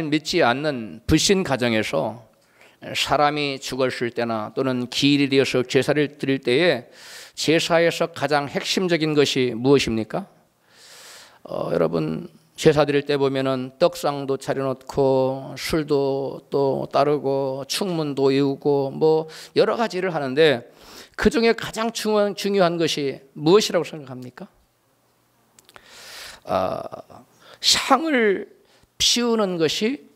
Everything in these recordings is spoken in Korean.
믿지 않는 불신 가정에서 사람이 죽었을 때나 또는 기일이 되어서 제사를 드릴 때에 제사에서 가장 핵심적인 것이 무엇입니까? 여러분 제사 드릴 때 보면은 떡상도 차려놓고 술도 또 따르고 충문도 이우고 뭐 여러 가지를 하는데 그 중에 가장 중요한 것이 무엇이라고 생각합니까? 향을 피우는 것이,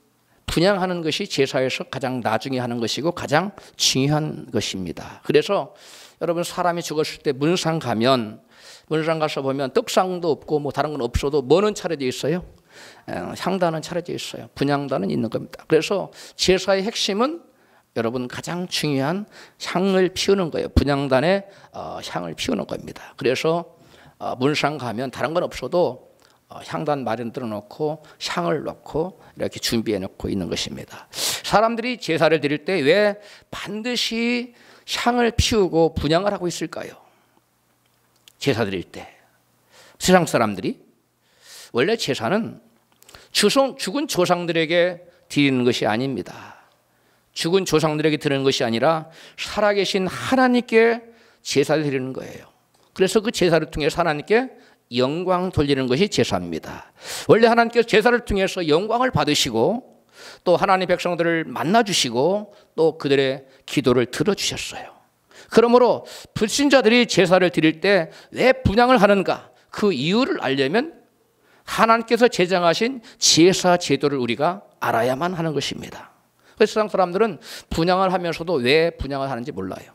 분향하는 것이 제사에서 가장 나중에 하는 것이고 가장 중요한 것입니다. 그래서 여러분 사람이 죽었을 때 문상 가면, 문상 가서 보면 떡상도 없고 뭐 다른 건 없어도 뭐는 차려져 있어요? 향단은 차려져 있어요. 분향단은 있는 겁니다. 그래서 제사의 핵심은 여러분 가장 중요한 향을 피우는 거예요. 분향단에 향을 피우는 겁니다. 그래서 문상 가면 다른 건 없어도 향단 마련들어 놓고 향을 넣고 이렇게 준비해 놓고 있는 것입니다. 사람들이 제사를 드릴 때 왜 반드시 향을 피우고 분향을 하고 있을까요? 제사 드릴 때 세상 사람들이 원래 제사는 죽은 조상들에게 드리는 것이 아닙니다. 죽은 조상들에게 드리는 것이 아니라 살아계신 하나님께 제사를 드리는 거예요. 그래서 그 제사를 통해 하나님께 영광 돌리는 것이 제사입니다. 원래 하나님께서 제사를 통해서 영광을 받으시고 또 하나님 백성들을 만나주시고 또 그들의 기도를 들어주셨어요. 그러므로 불신자들이 제사를 드릴 때 왜 분향을 하는가, 그 이유를 알려면 하나님께서 제정하신 제사 제도를 우리가 알아야만 하는 것입니다. 그래서 세상 사람들은 분향을 하면서도 왜 분향을 하는지 몰라요.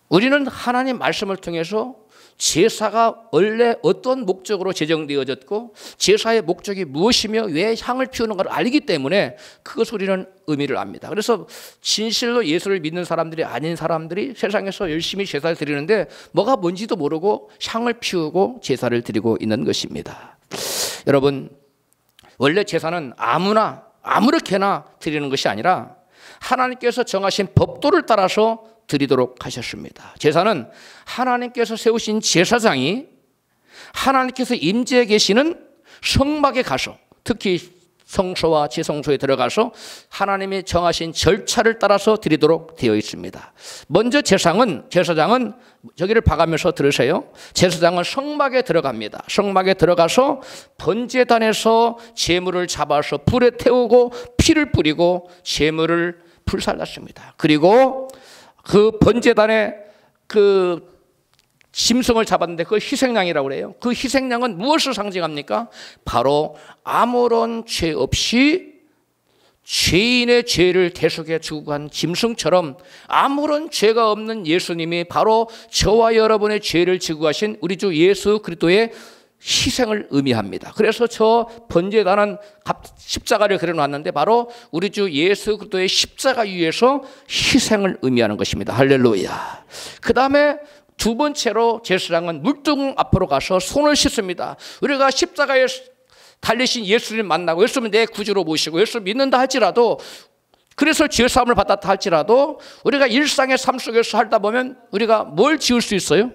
우리는 하나님 말씀을 통해서 제사가 원래 어떤 목적으로 제정되어졌고 제사의 목적이 무엇이며 왜 향을 피우는가를 알기 때문에 그것을 우리는 의미를 압니다. 그래서 진실로 예수를 믿는 사람들이 아닌 사람들이 세상에서 열심히 제사를 드리는데 뭐가 뭔지도 모르고 향을 피우고 제사를 드리고 있는 것입니다. 여러분 원래 제사는 아무렇게나 드리는 것이 아니라 하나님께서 정하신 법도를 따라서 드리도록 하셨습니다. 제사는 하나님께서 세우신 제사장이 하나님께서 임재해 계시는 성막에 가서, 특히 성소와 지성소에 들어가서 하나님이 정하신 절차를 따라서 드리도록 되어 있습니다. 먼저 제사장은 저기를 봐가면서 들으세요. 제사장은 성막에 들어갑니다. 성막에 들어가서 번제단에서 제물을 잡아서 불에 태우고 피를 뿌리고 제물을 불살랐습니다. 그리고 그 번제단에 그 짐승을 잡았는데 그걸 희생양이라고 그래요. 그 희생양은 무엇을 상징합니까? 바로 아무런 죄 없이 죄인의 죄를 대속해 주고 간 짐승처럼 아무런 죄가 없는 예수님이 바로 저와 여러분의 죄를 지고 가신 우리 주 예수 그리스도의 희생을 의미합니다. 그래서 저 번제단은 십자가를 그려놨는데 바로 우리 주 예수 그리스도의 십자가 위에서 희생을 의미하는 것입니다. 할렐루야. 그 다음에 두 번째로 제사장은 물두멍 앞으로 가서 손을 씻습니다. 우리가 십자가에 달리신 예수를 만나고 예수를 내 구주로 모시고 예수를 믿는다 할지라도, 그래서 죄사함을 받았다 할지라도 우리가 일상의 삶 속에서 살다 보면 우리가 뭘 지을 수 있어요?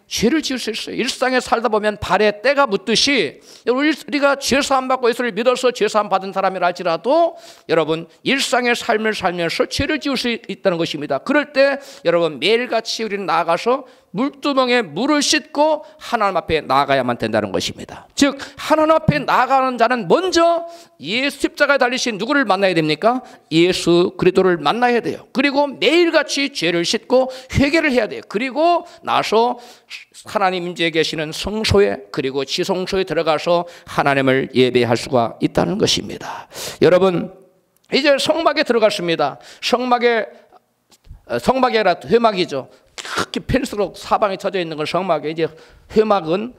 죄를 지을 수 있어요. 일상에 살다 보면 발에 때가 묻듯이 우리가 죄사함 받고 예수를 믿어서 죄사함 받은 사람이라 할지라도 여러분 일상의 삶을 살면서 죄를 지을 수 있다는 것입니다. 그럴 때 여러분 매일같이 우리는 나아가서 물두멍에 물을 씻고 하나님 앞에 나아가야만 된다는 것입니다. 즉 하나님 앞에 나아가는 자는 먼저 예수 십자가에 달리신 누구를 만나야 됩니까? 예수 그리스도를 만나야 돼요. 그리고 매일같이 죄를 씻고 회개를 해야 돼요. 그리고 나서 하나님 임재해 계시는 성소에 그리고 지성소에 들어가서 하나님을 예배할 수가 있다는 것입니다. 여러분 이제 성막에 들어갔습니다. 성막이라 회막이죠. 특히 펜스로 사방에 쳐져 있는 건 성막에, 이제 회막에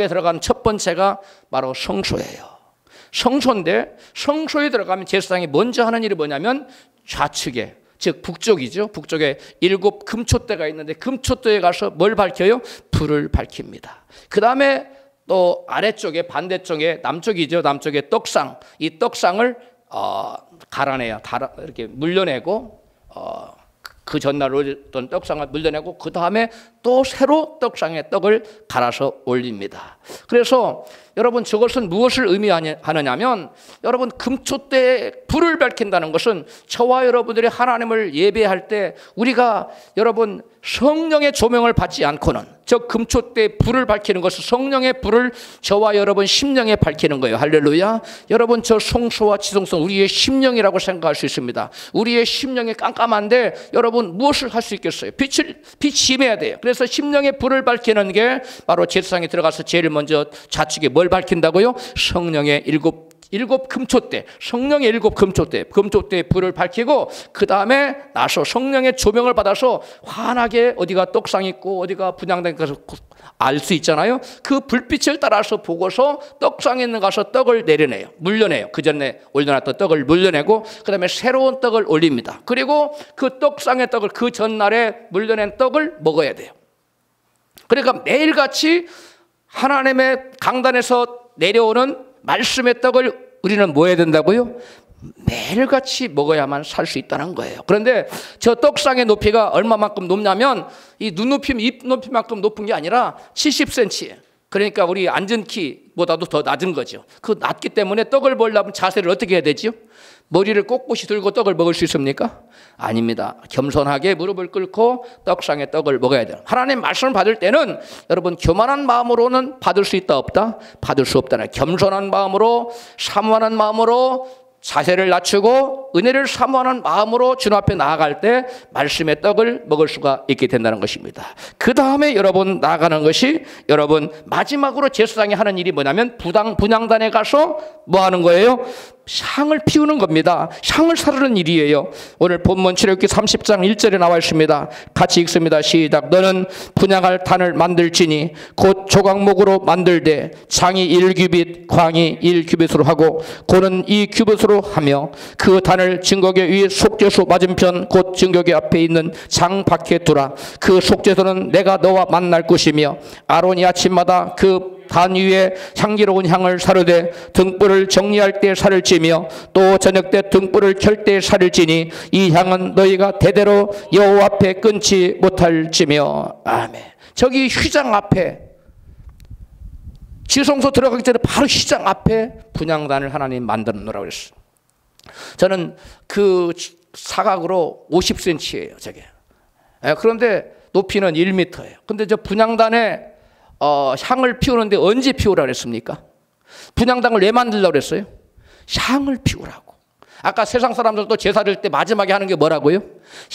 들어간 첫 번째가 바로 성소예요. 성소인데 성소에 들어가면 제사장이 먼저 하는 일이 뭐냐면 좌측에, 즉 북쪽이죠. 북쪽에 7 금초대가 있는데 금초대에 가서 뭘 밝혀요? 불을 밝힙니다. 그 다음에 또 아래쪽에 반대쪽에 남쪽이죠. 남쪽에 떡상, 이 떡상을 갈아내야 이렇게 물려내고 그 전날 올렸던 떡상을 물려내고 그 다음에 또 새로 떡상에 떡을 갈아서 올립니다. 그래서 여러분 저것은 무엇을 의미하느냐면 여러분 금초 때 불을 밝힌다는 것은 저와 여러분들이 하나님을 예배할 때 우리가 여러분 성령의 조명을 받지 않고는 저 금초 때 불을 밝히는 것은 성령의 불을 저와 여러분 심령에 밝히는 거예요. 할렐루야. 여러분 저 성소와 지성소 우리의 심령이라고 생각할 수 있습니다. 우리의 심령이 깜깜한데 여러분 무엇을 할 수 있겠어요? 빛이 임해야 돼요. 그래서 심령의 불을 밝히는 게 바로 제사장이 들어가서 제일 먼저 좌측에 뭘 밝힌다고요? 성령의 일곱 금초대, 성령의 일곱 금초대 불을 밝히고 그 다음에 나서 성령의 조명을 받아서 환하게 어디가 떡상 있고 어디가 분향된 것을 알 수 있잖아요. 그 불빛을 따라서 보고서 떡상에 있는 가서 떡을 내려내요. 물려내요. 그 전에 올려놨던 떡을 물려내고 그 다음에 새로운 떡을 올립니다. 그리고 그 떡상의 떡을 그 전날에 물려낸 떡을 먹어야 돼요. 그러니까 매일같이 하나님의 강단에서 내려오는 말씀의 떡을 우리는 뭐 해야 된다고요? 매일같이 먹어야만 살 수 있다는 거예요. 그런데 저 떡상의 높이가 얼마만큼 높냐면 이 눈높이, 입 높이만큼 높은 게 아니라 70cm. 그러니까 우리 앉은 키보다도 더 낮은 거죠. 그 낮기 때문에 떡을 먹으려면 자세를 어떻게 해야 되죠? 머리를 꼿꼿이 들고 떡을 먹을 수 있습니까? 아닙니다. 겸손하게 무릎을 꿇고 떡상의 떡을 먹어야 돼요. 하나님 말씀을 받을 때는 여러분 교만한 마음으로는 받을 수 있다 없다? 받을 수 없다는 겸손한 마음으로 사모하는 마음으로 자세를 낮추고 은혜를 사모하는 마음으로 주님 앞에 나아갈 때 말씀의 떡을 먹을 수가 있게 된다는 것입니다. 그 다음에 여러분 나아가는 것이 여러분 마지막으로 제사장이 하는 일이 뭐냐면 분향단에 가서 뭐 하는 거예요? 향을 피우는 겁니다. 향을 사르는 일이에요. 오늘 본문 출애굽기 30장 1절에 나와 있습니다. 같이 읽습니다. 시작. 너는 분향할 단을 만들지니 곧 조각목으로 만들되 장이 1규빗 광이 1규빗으로 하고 고는 2규빗으로 하며 그 단을 증거궤 위에 속죄소 맞은편 곧 증거궤 앞에 있는 장 밖에 두라. 그 속죄소는 내가 너와 만날 곳이며 아론이 아침마다 그 단 위에 향기로운 향을 사르되 등불을 정리할 때 살을 찌며 또 저녁 때 등불을 켤 때 살을 찌니 이 향은 너희가 대대로 여호와 앞에 끊지 못할지며. 아멘. 저기 휘장 앞에 지성소 들어가기 전에 바로 휘장 앞에 분향단을 하나님 만들어 놓으라고 그랬어요. 저는 그 사각으로 50cm예요 저게. 그런데 높이는 1m예요. 근데 저 분향단에 향을 피우는데 언제 피우라고 그랬습니까? 분향단을 왜 만들려고 그랬어요? 향을 피우라고. 아까 세상 사람들도 제사 드릴 때 마지막에 하는 게 뭐라고요?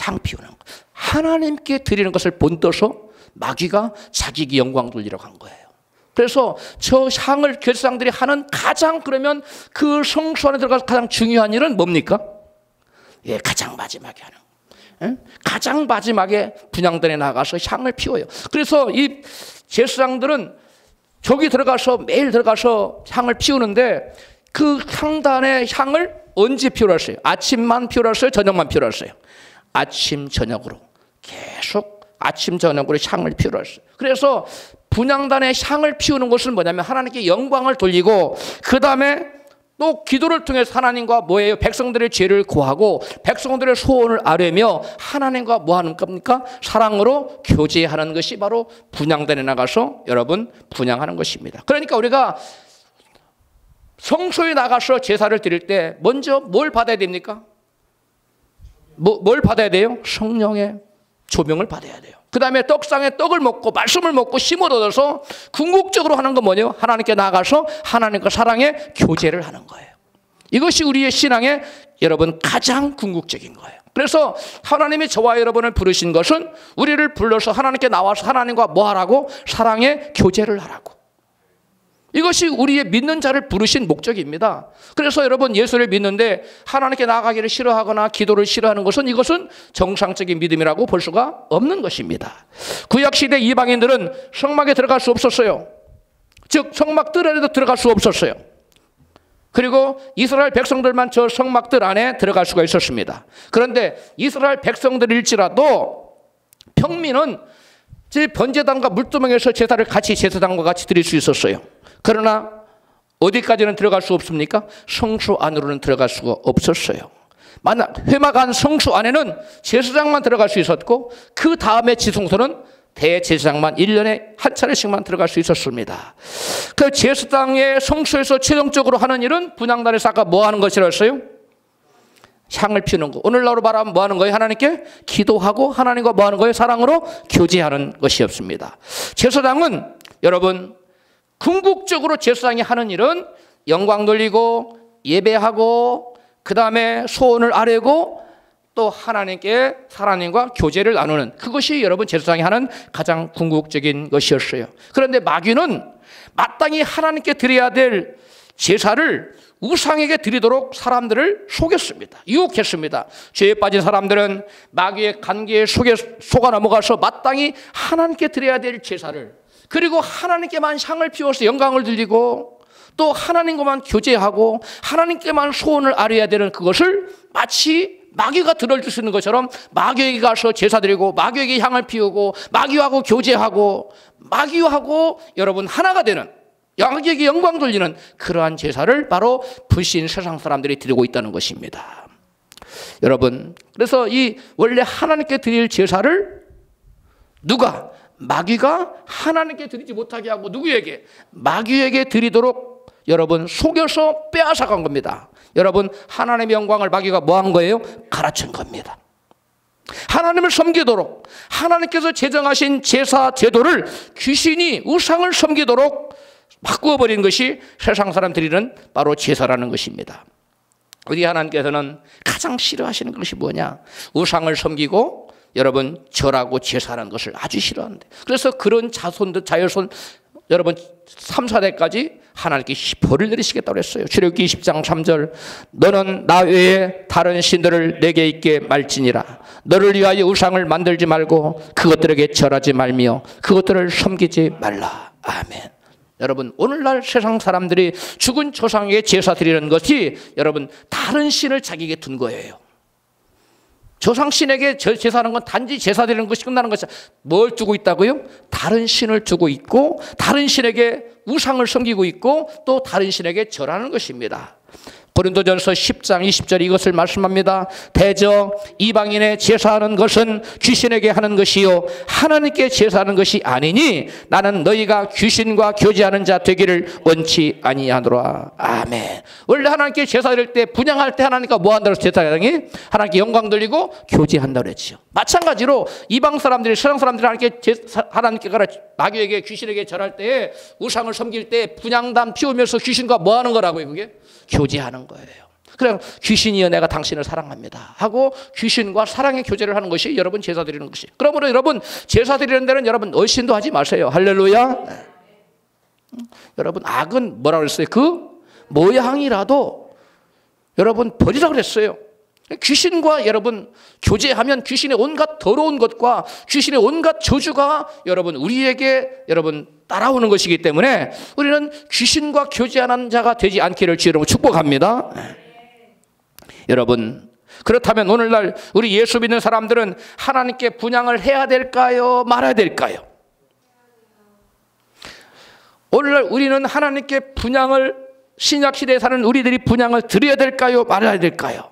향 피우는 거. 하나님께 드리는 것을 본떠서 마귀가 자기 영광 돌리려고 한 거예요. 그래서 저 향을 제사장들이 하는 가장 그러면 그 성소 안에 들어가서 가장 중요한 일은 뭡니까? 예, 가장 마지막에 하는 거. 가장 마지막에 분향단에 나가서 향을 피워요. 그래서 이 제사장들은 저기 들어가서 매일 들어가서 향을 피우는데 그 향단의 향을 언제 피우라 했어요? 아침만 피우라 했어요? 저녁만 피우라 했어요? 아침 저녁으로 계속 아침 저녁으로 향을 피우라 했어요. 그래서 분향단의 향을 피우는 것은 뭐냐면 하나님께 영광을 돌리고 그 다음에 또 기도를 통해서 하나님과 뭐예요? 백성들의 죄를 고하고 백성들의 소원을 아뢰며 하나님과 뭐 하는 겁니까? 사랑으로 교제하는 것이 바로 분향단에 나가서 여러분 분향하는 것입니다. 그러니까 우리가 성소에 나가서 제사를 드릴 때 먼저 뭘 받아야 됩니까? 뭘 받아야 돼요? 성령의 조명을 받아야 돼요. 그 다음에 떡상에 떡을 먹고 말씀을 먹고 힘을 얻어서 궁극적으로 하는 건 뭐냐면 하나님께 나가서 하나님과 사랑의 교제를 하는 거예요. 이것이 우리의 신앙의 여러분 가장 궁극적인 거예요. 그래서 하나님이 저와 여러분을 부르신 것은 우리를 불러서 하나님께 나와서 하나님과 뭐 하라고? 사랑의 교제를 하라고. 이것이 우리의 믿는 자를 부르신 목적입니다. 그래서 여러분 예수를 믿는데 하나님께 나아가기를 싫어하거나 기도를 싫어하는 것은 이것은 정상적인 믿음이라고 볼 수가 없는 것입니다. 구약시대 이방인들은 성막에 들어갈 수 없었어요. 즉 성막들 안에도 들어갈 수 없었어요. 그리고 이스라엘 백성들만 저 성막들 안에 들어갈 수가 있었습니다. 그런데 이스라엘 백성들일지라도 평민은 제 번제단과 물두멍에서 제사를 같이 제사장과 같이 드릴 수 있었어요. 그러나 어디까지는 들어갈 수 없습니까? 성소 안으로는 들어갈 수가 없었어요. 만약 회막안 성수 안에는 제사장만 들어갈 수 있었고 그 다음에 지성소는 대제사장만 1년에 한 차례씩만 들어갈 수 있었습니다. 그 제사장의 성소에서 최종적으로 하는 일은 분향단에서 아까 뭐 하는 것이라고 했어요? 향을 피우는 거. 오늘날로 말하면 뭐 하는 거예요? 하나님께 기도하고 하나님과 뭐 하는 거예요? 사랑으로 교제하는 것이었습니다. 제사장은 여러분 궁극적으로 제사장이 하는 일은 영광 돌리고 예배하고 그 다음에 소원을 아뢰고 또 하나님께 하나님과 교제를 나누는 그것이 여러분 제사장이 하는 가장 궁극적인 것이었어요. 그런데 마귀는 마땅히 하나님께 드려야 될 제사를 우상에게 드리도록 사람들을 속였습니다. 유혹했습니다. 죄에 빠진 사람들은 마귀의 관계에 속아 넘어가서 마땅히 하나님께 드려야 될 제사를 그리고 하나님께만 향을 피워서 영광을 드리고 또 하나님과만 교제하고 하나님께만 소원을 아뢰야 되는 그것을 마치 마귀가 들어줄 수 있는 것처럼 마귀에게 가서 제사 드리고 마귀에게 향을 피우고 마귀하고 교제하고 마귀하고 여러분 하나가 되는 마귀에게 영광 돌리는 그러한 제사를 바로 불신 세상 사람들이 드리고 있다는 것입니다. 여러분 그래서 이 원래 하나님께 드릴 제사를 누가 마귀가 하나님께 드리지 못하게 하고 누구에게? 마귀에게 드리도록 여러분 속여서 빼앗아간 겁니다. 여러분 하나님의 영광을 마귀가 뭐 한 거예요? 가르친 겁니다. 하나님을 섬기도록 하나님께서 제정하신 제사 제도를 귀신이 우상을 섬기도록 바꾸어버린 것이 세상 사람들이는 바로 제사라는 것입니다. 우리 하나님께서는 가장 싫어하시는 것이 뭐냐? 우상을 섬기고 여러분 절하고 제사하는 것을 아주 싫어하는데 그래서 그런 자손 여러분 3, 4대까지 하나님께 벌을 내리시겠다고 했어요. 출애굽기 20장 3절 너는 나 외에 다른 신들을 내게 있게 말지니라. 너를 위하여 우상을 만들지 말고 그것들에게 절하지 말며 그것들을 섬기지 말라. 아멘. 여러분 오늘날 세상 사람들이 죽은 조상에게 제사 드리는 것이 여러분 다른 신을 자기에게 둔 거예요. 조상신에게 제사하는 건 단지 제사 드리는 것이 끝나는 것이 뭘 두고 있다고요? 다른 신을 두고 있고 다른 신에게 우상을 섬기고 있고 또 다른 신에게 절하는 것입니다. 고린도전서 10장 20절 이것을 말씀합니다. 대저 이방인의 제사하는 것은 귀신에게 하는 것이요 하나님께 제사하는 것이 아니니 나는 너희가 귀신과 교제하는 자 되기를 원치 아니하노라. 아멘. 원래 하나님께 제사 드릴 때 분향할 때 하나님과 뭐 한다고 제사장이? 하나님께 영광 돌리고 교제한다고 그랬죠. 마찬가지로 이방 사람들이 세상 사람들이 하나님께 가라 마귀에게 귀신에게 절할 때 우상을 섬길 때 분향단 피우면서 귀신과 뭐 하는 거라고요? 그게? 교제하는 거예요. 그래 귀신이여 내가 당신을 사랑합니다 하고 귀신과 사랑의 교제를 하는 것이 여러분 제사 드리는 것이. 그러므로 여러분 제사 드리는 데는 여러분 얼씬도 하지 마세요. 할렐루야. 여러분 악은 뭐라고 그랬어요? 그 모양이라도 여러분 버리라고 그랬어요. 귀신과 여러분 교제하면 귀신의 온갖 더러운 것과 귀신의 온갖 저주가 여러분 우리에게 여러분 따라오는 것이기 때문에 우리는 귀신과 교제하는 자가 되지 않기를 주로 축복합니다. 여러분 그렇다면 오늘날 우리 예수 믿는 사람들은 하나님께 분향을 해야 될까요? 말아야 될까요? 오늘날 우리는 하나님께 분향을 신약시대에 사는 우리들이 분향을 드려야 될까요? 말아야 될까요?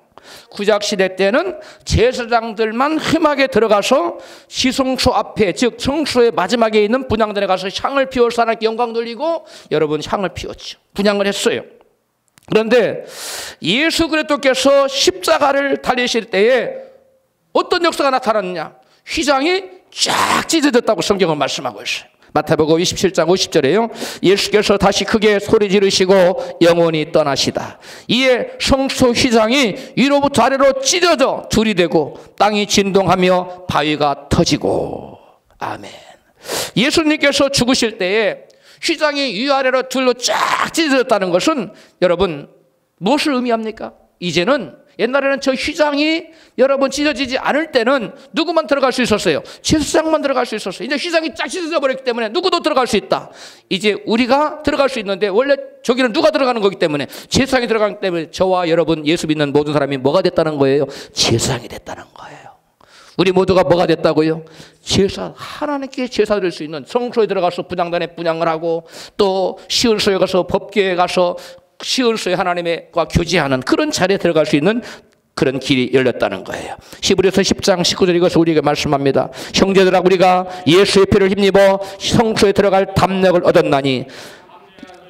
구약시대 때는 제사장들만 흠하게 들어가서 지성소 앞에 즉 성소의 마지막에 있는 분향단에 가서 향을 피워서 하나님께 영광 돌리고 여러분 향을 피웠죠. 분향을 했어요. 그런데 예수 그리스도께서 십자가를 달리실 때에 어떤 역사가 나타났느냐? 휘장이 쫙 찢어졌다고 성경은 말씀하고 있어요. 마태복음 27장 50절에요. 예수께서 다시 크게 소리 지르시고 영원히 떠나시다. 이에 성소 휘장이 위로부터 아래로 찢어져 둘이 되고 땅이 진동하며 바위가 터지고. 아멘. 예수님께서 죽으실 때에 휘장이 위아래로 둘로 쫙 찢어졌다는 것은 여러분 무엇을 의미합니까? 이제는 옛날에는 저 휘장이 여러분 찢어지지 않을 때는 누구만 들어갈 수 있었어요? 제사장만 들어갈 수 있었어요. 이제 휘장이 쫙 찢어져 버렸기 때문에 누구도 들어갈 수 있다. 이제 우리가 들어갈 수 있는데 원래 저기는 누가 들어가는 거기 때문에 제사장이 들어가기 때문에 저와 여러분 예수 믿는 모든 사람이 뭐가 됐다는 거예요? 제사장이 됐다는 거예요. 우리 모두가 뭐가 됐다고요? 제사, 하나님께 제사 드릴 수 있는 성소에 들어가서 분향단에 분향을 하고 또 시온소에 가서 법궤에 가서 시온소에 하나님과 교제하는 그런 자리에 들어갈 수 있는 그런 길이 열렸다는 거예요. 히브리서 10장 19절 이것을 우리에게 말씀합니다. 형제들아 우리가 예수의 피를 힘입어 성소에 들어갈 담력을 얻었나니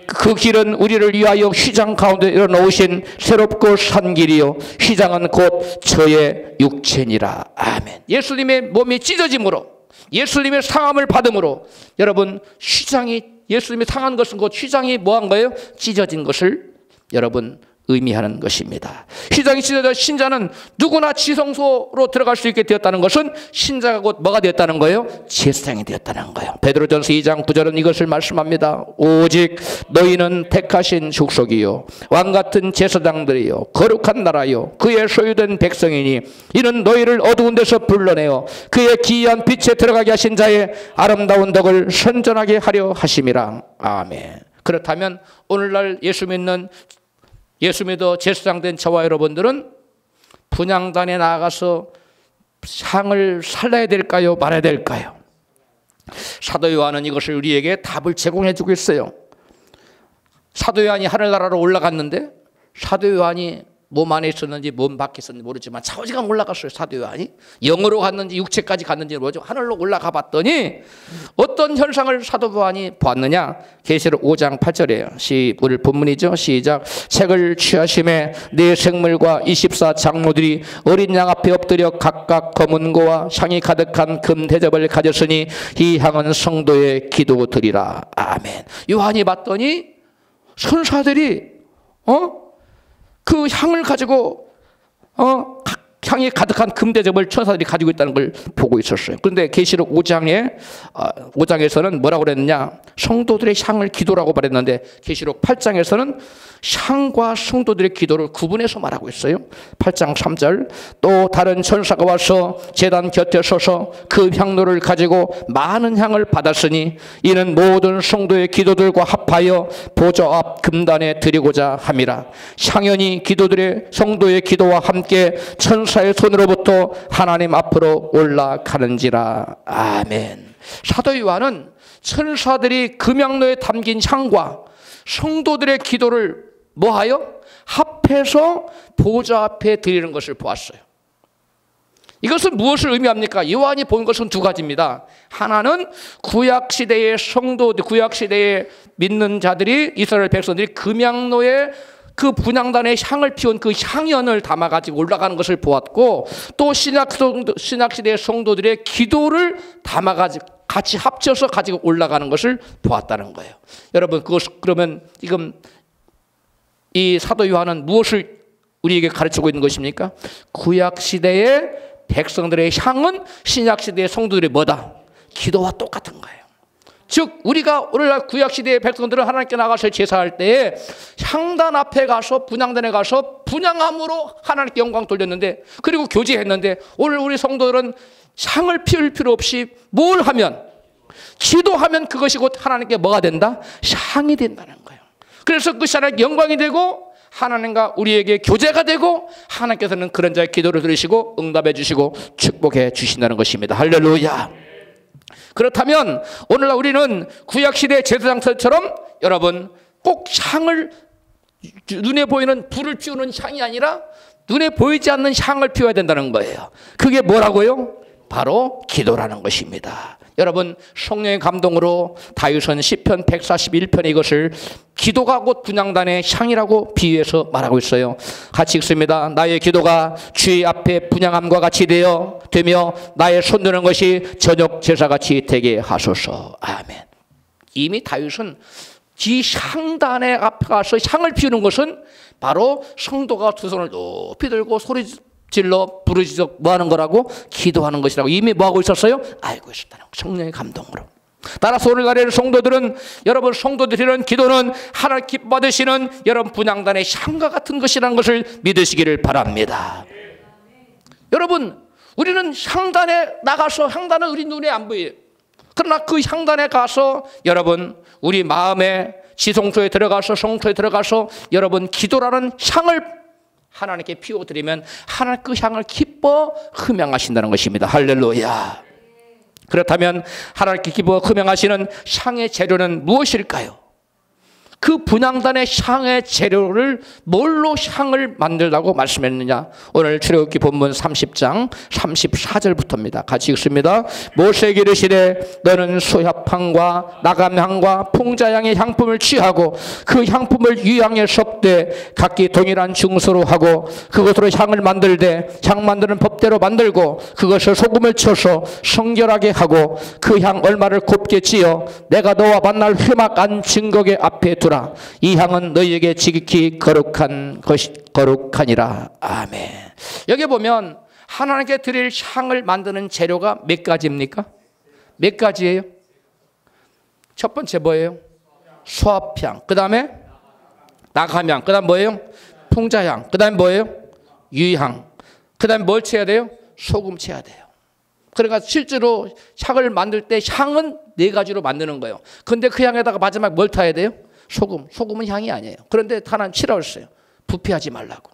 그 길은 우리를 위하여 휘장 가운데 열어놓으신 새롭고 산 길이요 휘장은 곧 저의 육체니라. 아멘. 예수님의 몸이 찢어짐으로 예수님의 상함을 받음으로 여러분 휘장이 예수님이 상한 것은 곧 휘장이 뭐한 거예요? 찢어진 것을 여러분 의미하는 것입니다. 휘장이 찢어져 신자는 누구나 지성소로 들어갈 수 있게 되었다는 것은 신자가 곧 뭐가 되었다는 거예요? 제사장이 되었다는 거예요. 베드로전서 2장 9절은 이것을 말씀합니다. 오직 너희는 택하신 족속이요 왕같은 제사장들이요 거룩한 나라요 그의 소유된 백성이니 이는 너희를 어두운 데서 불러내어 그의 기이한 빛에 들어가게 하신 자의 아름다운 덕을 선전하게 하려 하심이라. 아멘. 그렇다면 오늘날 예수 믿어 제사장 된 저와 여러분들은 분향단에 나아가서 향을 살라야 될까요? 말아야 될까요? 사도 요한은 이것을 우리에게 답을 제공해 주고 있어요. 사도 요한이 하늘나라로 올라갔는데 사도 요한이 몸 안에 있었는지 몸 밖에 있었는지 모르지만 차오지간 올라갔어요. 사도 요한이 영으로 갔는지 육체까지 갔는지 모르죠. 하늘로 올라가 봤더니 어떤 현상을 사도 요한이 보았느냐. 계시록 5장 8절이에요. 오늘 본문이죠. 시작. 책을 취하심에 네 생물과 24 장로들이 어린 양 앞에 엎드려 각각 검은 고와 향이 가득한 금 대접을 가졌으니 이 향은 성도의 기도드리라. 아멘. 요한이 봤더니 천사들이 그 향을 가지고 향이 가득한 금대접을 천사들이 가지고 있다는 걸 보고 있었어요. 그런데 계시록 5장에서는 뭐라고 그랬느냐. 성도들의 향을 기도라고 말했는데 계시록 8장에서는 향과 성도들의 기도를 구분해서 말하고 있어요. 8장 3절 또 다른 천사가 와서 제단 곁에 서서 그 향로를 가지고 많은 향을 받았으니 이는 모든 성도의 기도들과 합하여 보좌 앞 금단에 드리고자 함이라. 향연이 기도들의 성도의 기도와 함께 천사의 손으로부터 하나님 앞으로 올라가는지라. 아멘. 사도 요한은 천사들이 금향로에 담긴 향과 성도들의 기도를 뭐하여? 합해서 보좌 앞에 드리는 것을 보았어요. 이것은 무엇을 의미합니까? 요한이 본 것은 두 가지입니다. 하나는 구약시대의 성도들, 구약시대의 믿는 자들이 이스라엘 백성들이 금향로에 그 분향단에 향을 피운 그 향연을 담아가지고 올라가는 것을 보았고 또 신약시대의 성도들의 기도를 담아가지고 같이 합쳐서 가지고 올라가는 것을 보았다는 거예요. 여러분 그러면 지금 이 사도 요한은 무엇을 우리에게 가르치고 있는 것입니까? 구약시대의 백성들의 향은 신약시대의 성도들의 뭐다? 기도와 똑같은 거예요. 즉 우리가 오늘날 구약시대의 백성들은 하나님께 나가서 제사할 때에 향단 앞에 가서 분향단에 가서 분향함으로 하나님께 영광 돌렸는데 그리고 교제했는데 오늘 우리 성도들은 향을 피울 필요 없이 뭘 하면 기도하면 그것이 곧 하나님께 뭐가 된다? 향이 된다는 거예요. 그래서 그 하나님께 영광이 되고 하나님과 우리에게 교제가 되고 하나님께서는 그런 자의 기도를 들으시고 응답해 주시고 축복해 주신다는 것입니다. 할렐루야. 그렇다면 오늘날 우리는 구약시대 제사장처럼 여러분 꼭 향을 눈에 보이는 불을 피우는 향이 아니라 눈에 보이지 않는 향을 피워야 된다는 거예요. 그게 뭐라고요? 바로 기도라는 것입니다. 여러분 성령의 감동으로 다윗은 시편 141편에 이것을 기도가 곧 분향단의 향이라고 비유해서 말하고 있어요. 같이 읽습니다. 나의 기도가 주의 앞에 분향함과 같이 되며 나의 손드는 것이 저녁 제사같이 되게 하소서. 아멘. 이미 다윗은 이 향단의 앞에 가서 향을 피우는 것은 바로 성도가 두 손을 높이 들고 소리 질러 부르짖어 뭐하는 거라고? 기도하는 것이라고 이미 뭐하고 있었어요? 알고 있었다는 거예요. 성령의 감동으로. 따라서 오늘날의 성도들은 여러분 성도들이는 기도는 하나님 기뻐받으시는 여러분 분향단의 향과 같은 것이라는 것을 믿으시기를 바랍니다. 여러분 우리는 향단에 나가서 향단은 우리 눈에 안 보여요. 그러나 그 향단에 가서 여러분 우리 마음에 지성소에 들어가서 성소에 들어가서 여러분 기도라는 향을 하나님께 피워드리면 하나님 그 향을 기뻐 흠양하신다는 것입니다. 할렐루야. 그렇다면 하나님께 기뻐 흠양하시는 향의 재료는 무엇일까요? 그 분향단의 향의 재료를 뭘로 향을 만들라고 말씀했느냐? 오늘 출애굽기 본문 30장 34절부터입니다. 같이 읽습니다. 모세에게 이르시되 너는 소합향과 나감향과 풍자향의 향품을 취하고 그 향품을 유향에 섭되 각기 동일한 중수로 하고 그것으로 향을 만들되 향 만드는 법대로 만들고 그것을 소금을 쳐서 성결하게 하고 그 향 얼마를 곱게 찌어 내가 너와 만날 회막 안 증거계 앞에 두라. 이 향은 너희에게 지극히 거룩한 것이 거룩하니라. 아멘. 여기 보면 하나님께 드릴 향을 만드는 재료가 몇 가지입니까? 몇 가지예요? 첫 번째 뭐예요? 소합향. 그 다음에 나감향. 그 다음 뭐예요? 풍자향. 그 다음에 뭐예요? 유향. 그 다음에 뭘 쳐야 돼요? 소금 쳐야 돼요. 그러니까 실제로 향을 만들 때 향은 4가지로 만드는 거예요. 근데 그 향에다가 마지막 뭘 타야 돼요? 소금. 소금은 향이 아니에요. 그런데 하나님 치라고 했어요. 부패하지 말라고.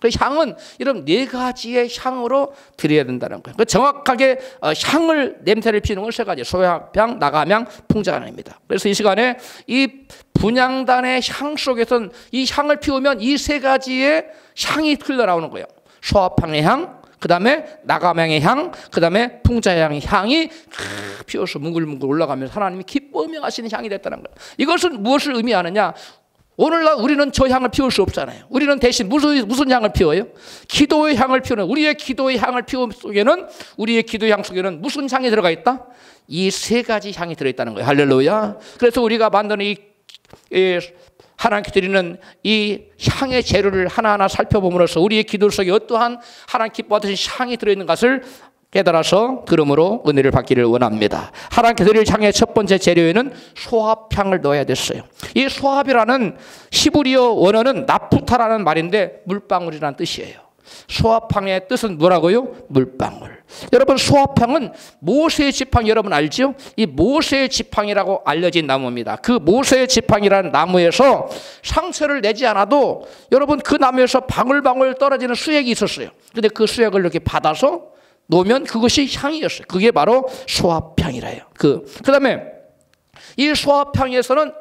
그 향은 이런 4가지의 향으로 드려야 된다는 거예요. 정확하게 향을 냄새를 피우는 건 3가지. 소합향, 나감향, 풍자향입니다. 그래서 이 시간에 이 분향단의 향 속에서는 이 향을 피우면 이 3가지의 향이 흘러나오는 거예요. 소합향의 향, 그 다음에 나감향의 향, 그 다음에 풍자향의 향이 피어서 뭉글뭉글 올라가면서 하나님이 기뻐하며 하시는 향이 됐다는 거예요. 이것은 무엇을 의미하느냐? 오늘날 우리는 저 향을 피울 수 없잖아요. 우리는 대신 무슨 향을 피워요? 기도의 향을 피우는, 우리의 기도의 향을 피우는 속에는, 우리의 기도의 향 속에는 무슨 향이 들어가 있다? 이 3가지 향이 들어있다는 거예요. 할렐루야. 그래서 우리가 만드는 이 하나님께 드리는 이 향의 재료를 하나하나 살펴봄으로써 우리의 기도 속에 어떠한 하나님 기뻐하시는 향이 들어있는 것을 깨달아서 들음으로 은혜를 받기를 원합니다. 하나님께 드릴 향의 첫 번째 재료에는 소합향을 넣어야 됐어요. 이 소합이라는 히브리어 원어는 나프타라는 말인데 물방울이라는 뜻이에요. 소합향의 뜻은 뭐라고요? 물방울. 여러분, 소합향은 모세의 지팡이 여러분 알죠? 이 모세의 지팡이라고 알려진 나무입니다. 그 모세의 지팡이라는 나무에서 상처를 내지 않아도 여러분 그 나무에서 방울방울 떨어지는 수액이 있었어요. 근데 그 수액을 이렇게 받아서 놓으면 그것이 향이었어요. 그게 바로 소합향이래요. 그 다음에 이 소합향에서는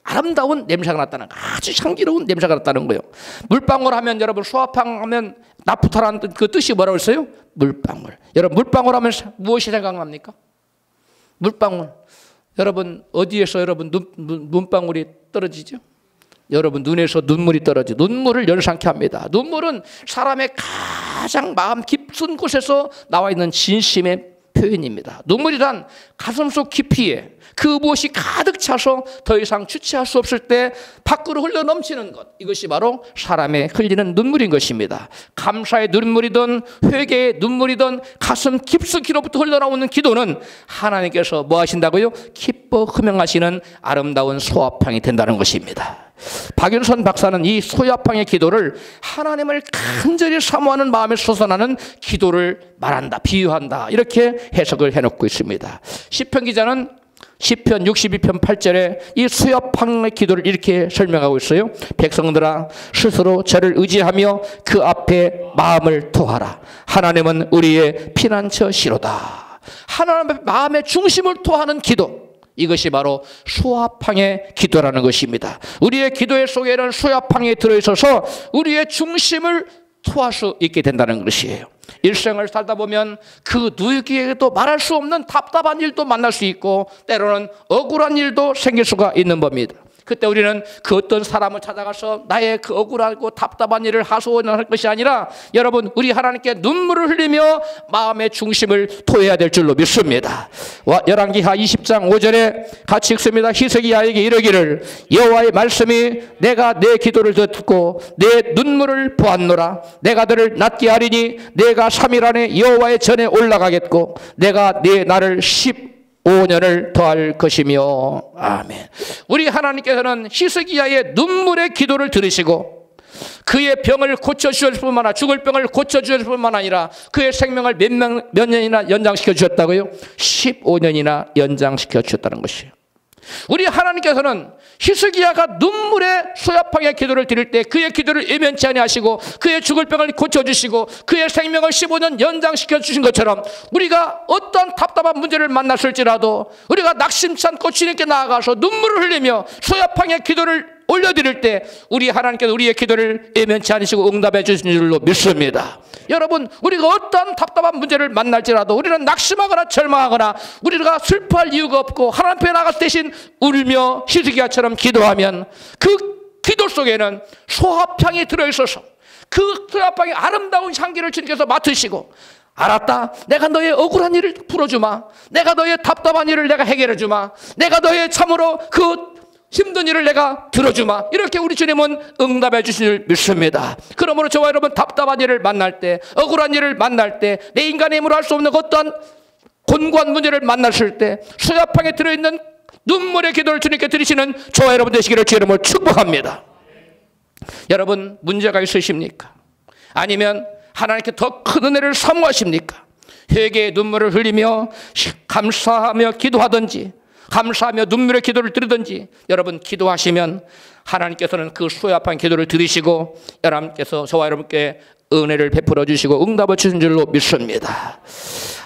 아름다운 냄새가 났다는 거예요. 아주 향기로운 냄새가 났다는 거예요. 물방울 하면 여러분 소합향 하면 나프타라는 그 뜻이 뭐라고 했어요? 물방울. 여러분 물방울 하면 무엇이 생각납니까? 물방울. 여러분 어디에서 여러분 눈방울이 떨어지죠? 여러분 눈에서 눈물이 떨어져 눈물을 연상케 합니다. 눈물은 사람의 가장 마음 깊은 곳에서 나와 있는 진심의 표현입니다. 눈물이란 가슴속 깊이에 그 무엇이 가득 차서 더 이상 주체할 수 없을 때 밖으로 흘러 넘치는 것, 이것이 바로 사람의 흘리는 눈물인 것입니다. 감사의 눈물이든 회개의 눈물이든 가슴 깊숙이로부터 흘러나오는 기도는 하나님께서 뭐 하신다고요? 기뻐 흠명하시는 아름다운 소합향이 된다는 것입니다. 박윤선 박사는 이 소합향의 기도를 하나님을 간절히 사모하는 마음에 솟아나는 기도를 말한다, 비유한다, 이렇게 해석을 해놓고 있습니다. 시편 기자는 시편 62편 8절에 이 소합향의 기도를 이렇게 설명하고 있어요. 백성들아 스스로 저를 의지하며 그 앞에 마음을 토하라. 하나님은 우리의 피난처시로다. 하나님의 마음의 중심을 토하는 기도, 이것이 바로 소합향의 기도라는 것입니다. 우리의 기도의 속에는 소합향이 들어있어서 우리의 중심을 토할 수 있게 된다는 것이에요. 일생을 살다 보면 그 누구에게도 말할 수 없는 답답한 일도 만날 수 있고 때로는 억울한 일도 생길 수가 있는 법입니다. 그때 우리는 그 어떤 사람을 찾아가서 나의 그 억울하고 답답한 일을 하소연할 것이 아니라 여러분 우리 하나님께 눈물을 흘리며 마음의 중심을 토해야 될 줄로 믿습니다. 열왕기하 20장 5절에 같이 읽습니다. 히스기야에게 이르기를 여호와의 말씀이 내가 내 기도를 듣고 내 눈물을 보았노라. 내가 너를 낫게 하리니 내가 3일 안에 여호와의 전에 올라가겠고 내가 네 날을 15년을 더할 것이며. 아멘. 우리 하나님께서는 히스기야의 눈물의 기도를 들으시고 그의 병을 고쳐주실 뿐만 아니라 죽을 병을 고쳐주실 뿐만 아니라 그의 생명을 몇 년이나 연장시켜 주셨다고요? 15년이나 연장시켜 주셨다는 것이에요. 우리 하나님께서는 히스기야가 눈물의 소야팡의 기도를 드릴 때 그의 기도를 예면치 아니하시고 그의 죽을 병을 고쳐주시고 그의 생명을 15년 연장시켜 주신 것처럼 우리가 어떤 답답한 문제를 만났을지라도 우리가 낙심치 않고 주님께 나아가서 눈물을 흘리며 소야팡의 기도를 올려드릴 때 우리 하나님께서 우리의 기도를 예면치 않으시고 응답해 주신 줄로 믿습니다. 여러분, 우리가 어떤 답답한 문제를 만날지라도 우리는 낙심하거나 절망하거나 우리가 슬퍼할 이유가 없고 하나님 앞에 나가서 대신 울며 히스기야처럼 기도하면 그 기도 속에는 소합향이 들어있어서 그 소합향의 아름다운 향기를 주님께서 맡으시고, 알았다, 내가 너의 억울한 일을 풀어주마, 내가 너의 답답한 일을 내가 해결해주마, 내가 너의 참으로 그 힘든 일을 내가 들어주마, 이렇게 우리 주님은 응답해 주신 줄 믿습니다. 그러므로 저와 여러분, 답답한 일을 만날 때, 억울한 일을 만날 때, 내 인간의 힘으로 할 수 없는 어떤 곤고한 문제를 만났을 때 수야팡에 들어있는 눈물의 기도를 주님께 드리시는 저와 여러분 되시기를 주 이름으로 축복합니다. 여러분, 문제가 있으십니까? 아니면 하나님께 더 큰 은혜를 사모하십니까? 회개의 눈물을 흘리며 감사하며 기도하든지, 감사하며 눈물의 기도를 드리든지, 여러분 기도하시면 하나님께서는 그 수야팡 기도를 들으시고 여러분께서 저와 여러분께 은혜를 베풀어 주시고 응답을 주신 줄로 믿습니다.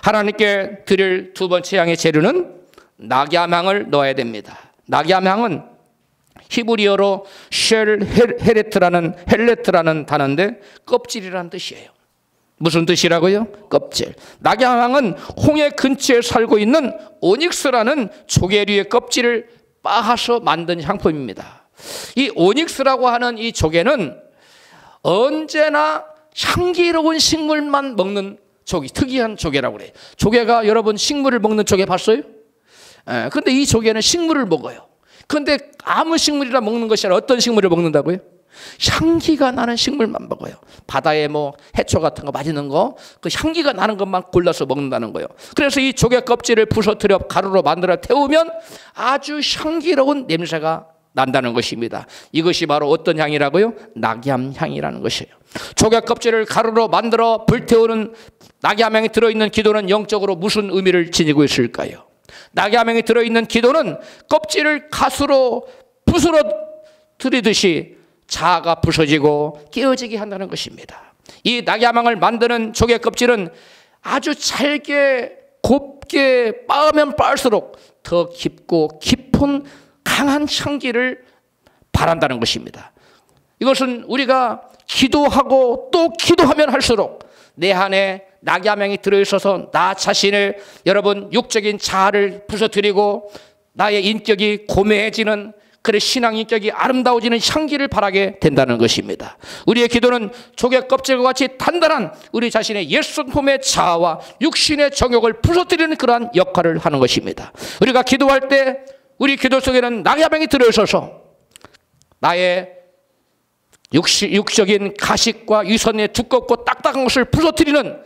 하나님께 드릴 두 번째 향의 재료는 낙야망을 넣어야 됩니다. 낙야망은 히브리어로 헬레트라는 단어인데 껍질이라는 뜻이에요. 무슨 뜻이라고요? 껍질. 낙야망은 홍해 근처에 살고 있는 오닉스라는 조개류의 껍질을 빻아서 만든 향품입니다. 이 오닉스라고 하는 이 조개는 언제나 향기로운 식물만 먹는 조개, 특이한 조개라고 그래요. 조개가 여러분 식물을 먹는 조개 봤어요? 근데 이 조개는 식물을 먹어요. 근데 아무 식물이라 먹는 것이 아니라 어떤 식물을 먹는다고요? 향기가 나는 식물만 먹어요. 바다에 뭐 해초 같은 거 맛있는 거, 그 향기가 나는 것만 골라서 먹는다는 거예요. 그래서 이 조개 껍질을 부서뜨려 가루로 만들어 태우면 아주 향기로운 냄새가 난다는 것입니다. 이것이 바로 어떤 향이라고요? 낙얌향이라는 것이에요. 조개 껍질을 가루로 만들어 불태우는 낙얌향이 들어있는 기도는 영적으로 무슨 의미를 지니고 있을까요? 낙야명이 들어있는 기도는 껍질을 가수로 부스러뜨리듯이 자아가 부서지고 깨어지게 한다는 것입니다. 이 낙야망을 만드는 조개 껍질은 아주 잘게 곱게 빻으면 빻을수록 더 깊고 깊은 강한 향기를 바란다는 것입니다. 이것은 우리가 기도하고 또 기도하면 할수록 내 안에 낙야명이 들어있어서 나 자신을, 여러분 육적인 자아를 부서뜨리고 나의 인격이 고매해지는, 그래 신앙 인격이 아름다워지는 향기를 바라게 된다는 것입니다. 우리의 기도는 조개 껍질과 같이 단단한 우리 자신의 옛 성품의 자아와 육신의 정욕을 부서뜨리는 그러한 역할을 하는 것입니다. 우리가 기도할 때 우리 기도 속에는 낙야명이 들어있어서 나의 육적인 가식과 유선의 두껍고 딱딱한 것을 부서뜨리는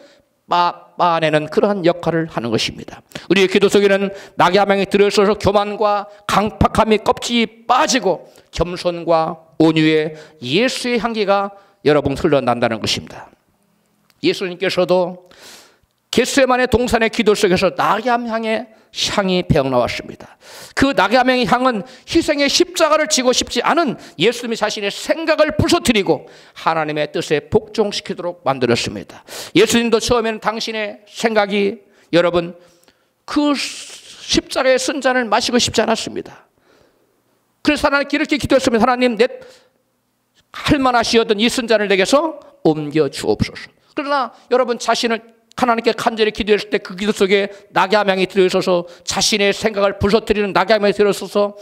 빻아내는 그러한 역할을 하는 것입니다. 우리의 기도 속에는 낙야망이 들어있어서 교만과 강팍함이 껍질이 빠지고 겸손과 온유의 예수의 향기가 여러분 흘러난다는 것입니다. 예수님께서도 겟세마네 동산의 기도 속에서 낙야향의 향이 배어나왔습니다. 그 낙야향의 향은 희생의 십자가를 지고 싶지 않은 예수님이 자신의 생각을 부서뜨리고 하나님의 뜻에 복종시키도록 만들었습니다. 예수님도 처음에는 당신의 생각이, 여러분 그 십자가의 쓴 잔을 마시고 싶지 않았습니다. 그래서 하나님께 이렇게 기도했습니다. 하나님, 내 할만하시었던 이 쓴 잔을 내게서 옮겨 주옵소서. 그러나 여러분 자신을 하나님께 간절히 기도했을 때 그 기도 속에 낙야망이 들어있어서 자신의 생각을 부서뜨리는 낙야망이 들어있어서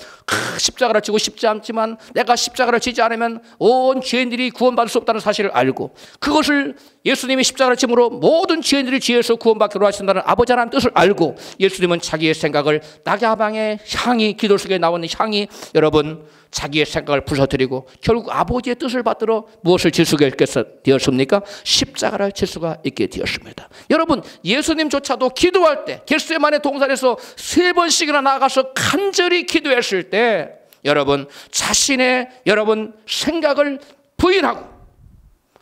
십자가를 지고 싶지 않지만 내가 십자가를 지지 않으면 온 죄인들이 구원받을 수 없다는 사실을 알고, 그것을 예수님이 십자가를 짐으로 모든 죄인들이 죄에서 구원받기로 하신다는 아버지 하나님 뜻을 알고 예수님은 자기의 생각을, 낙야망의 향이, 기도 속에 나오는 향이 여러분 자기의 생각을 부서뜨리고 결국 아버지의 뜻을 받들어 무엇을 질 수가 있게 되었습니까? 십자가를 질 수가 있게 되었습니다. 여러분 예수님조차도 기도할 때 겟세마네 동산에서 3번씩이나 나아가서 간절히 기도했을 때 여러분 자신의 여러분 생각을 부인하고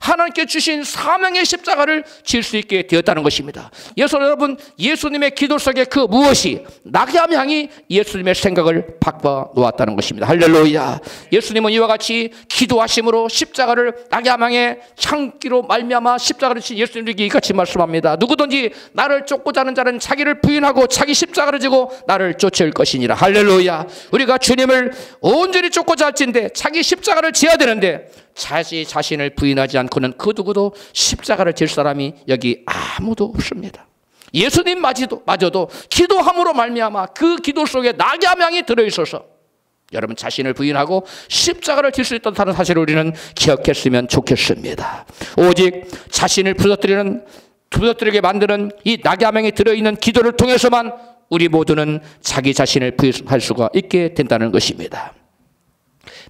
하나님께 주신 사명의 십자가를 질 수 있게 되었다는 것입니다. 여러분, 예수님의 기도 속에 그 무엇이 낙엽 향이 예수님의 생각을 바꿔 놓았다는 것입니다. 할렐루야. 예수님은 이와 같이 기도하심으로 십자가를 낙엽 향의 향기로 말미암아 십자가를 친 예수님에게 이같이 말씀합니다. 누구든지 나를 쫓고자 하는 자는 자기를 부인하고 자기 십자가를 지고 나를 쫓을 것이니라. 할렐루야. 우리가 주님을 온전히 쫓고자 할진데 자기 십자가를 지어야 되는데 자신을 부인하지 않고는 그 누구도 십자가를 질 사람이 여기 아무도 없습니다. 예수님마저도 기도함으로 말미암아 그 기도 속에 낙엽향이 들어있어서 여러분 자신을 부인하고 십자가를 질 수 있다는 사실을 우리는 기억했으면 좋겠습니다. 오직 자신을 부서뜨리게 만드는 이 낙엽향이 들어있는 기도를 통해서만 우리 모두는 자기 자신을 부인할 수가 있게 된다는 것입니다.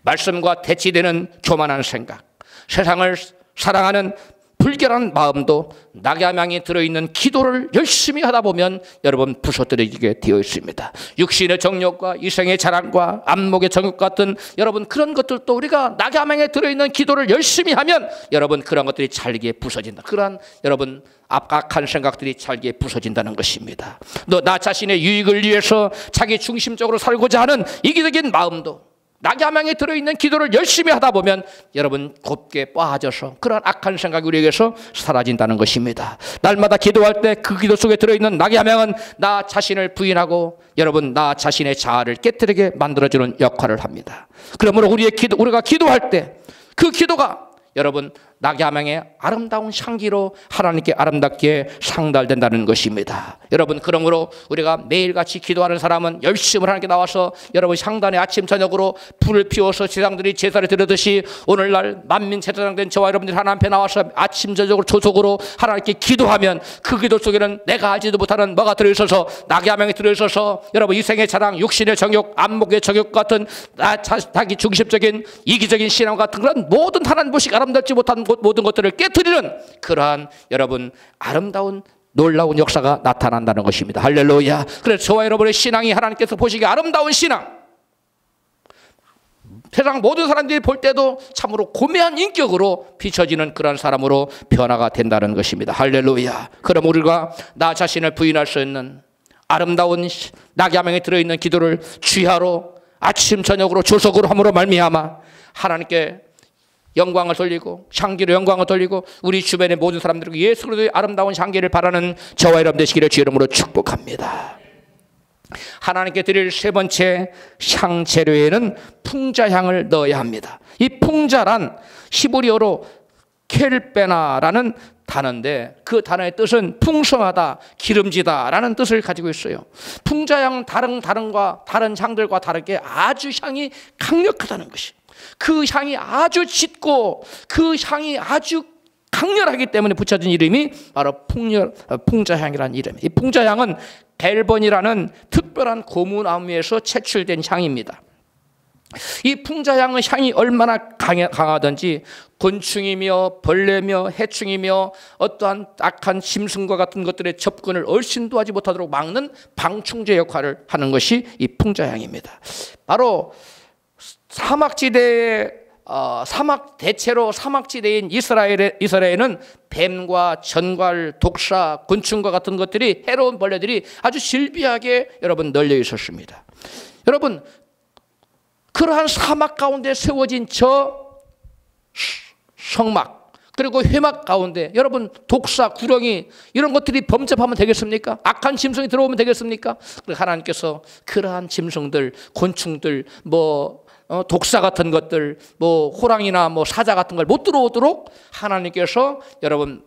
말씀과 대치되는 교만한 생각, 세상을 사랑하는 불결한 마음도 낙엽향이 들어있는 기도를 열심히 하다 보면 여러분 부서뜨리게 되어 있습니다. 육신의 정욕과 이생의 자랑과 안목의 정욕 같은 여러분 그런 것들도 우리가 낙엽향에 들어있는 기도를 열심히 하면 여러분 그런 것들이 잘게 부서진다. 그러한 여러분 악한 생각들이 잘게 부서진다는 것입니다. 나 자신의 유익을 위해서 자기 중심적으로 살고자 하는 이기적인 마음도 낙엽향에 들어있는 기도를 열심히 하다 보면 여러분 곱게 빠져서 그런 악한 생각이 우리에게서 사라진다는 것입니다. 날마다 기도할 때 그 기도 속에 들어있는 낙엽향은 나 자신을 부인하고 여러분 나 자신의 자아를 깨뜨리게 만들어주는 역할을 합니다. 그러므로 우리가 기도할 때 그 기도가 여러분 낙엽향의 아름다운 향기로 하나님께 아름답게 상달된다는 것입니다. 여러분 그러므로 우리가 매일같이 기도하는 사람은 열심히 하나님께 나와서 여러분 향단에 아침 저녁으로 불을 피워서 제사장들이 제사를 드리듯이 오늘날 만민 제사장 된 저와 여러분들이 하나님 앞에 나와서 아침 저녁으로 조속으로 하나님께 기도하면 그 기도 속에는 내가 알지도 못하는 뭐가 들어있어서 낙엽향이 들어있어서 여러분 이생의 자랑, 육신의 정욕, 안목의 정욕 같은 자기 중심적인 이기적인 신앙 같은 그런 모든 하나님 보시기 아름답지 못한 모든 것들을 깨트리는 그러한 여러분 아름다운 놀라운 역사가 나타난다는 것입니다. 할렐루야. 그래서 저와 여러분의 신앙이 하나님께서 보시기에 아름다운 신앙, 세상 모든 사람들이 볼 때도 참으로 고매한 인격으로 비춰지는 그런 사람으로 변화가 된다는 것입니다. 할렐루야. 그럼 우리가 나 자신을 부인할 수 있는 아름다운 낙엽향에 들어있는 기도를 주야로 아침 저녁으로 조석으로 함으로 말미암아 하나님께 영광을 돌리고 향기로 영광을 돌리고 우리 주변의 모든 사람들에게 예수 그리스도의 아름다운 향기를 바라는 저와 여러분 되시기를 주 이름으로 축복합니다. 하나님께 드릴 세 번째 향 재료에는 풍자향을 넣어야 합니다. 이 풍자란 히브리어로 켈베나라는 단어인데 그 단어의 뜻은 풍성하다, 기름지다라는 뜻을 가지고 있어요. 풍자향은 다른 향들과 다르게 아주 향이 강력하다는 것이. 그 향이 아주 짙고 그 향이 아주 강렬하기 때문에 붙여진 이름이 바로 풍자향이라는 이름이에요. 이 풍자향은 벨번이라는 특별한 고무나무에서 채출된 향입니다. 이 풍자향의 향이 얼마나 강하든지 곤충이며 벌레며 해충이며 어떠한 악한 짐승과 같은 것들의 접근을 얼씬도 하지 못하도록 막는 방충제 역할을 하는 것이 이 풍자향입니다. 바로 대체로 사막지대인 이스라엘에는 뱀과 전갈, 독사, 곤충과 같은 것들이 해로운 벌레들이 아주 질비하게 여러분 널려 있었습니다. 여러분 그러한 사막 가운데 세워진 저 성막 그리고 회막 가운데 여러분 독사, 구렁이 이런 것들이 범접하면 되겠습니까? 악한 짐승이 들어오면 되겠습니까? 하나님께서 그러한 짐승들, 곤충들, 독사 같은 것들, 호랑이나 사자 같은 걸 못 들어오도록 하나님께서 여러분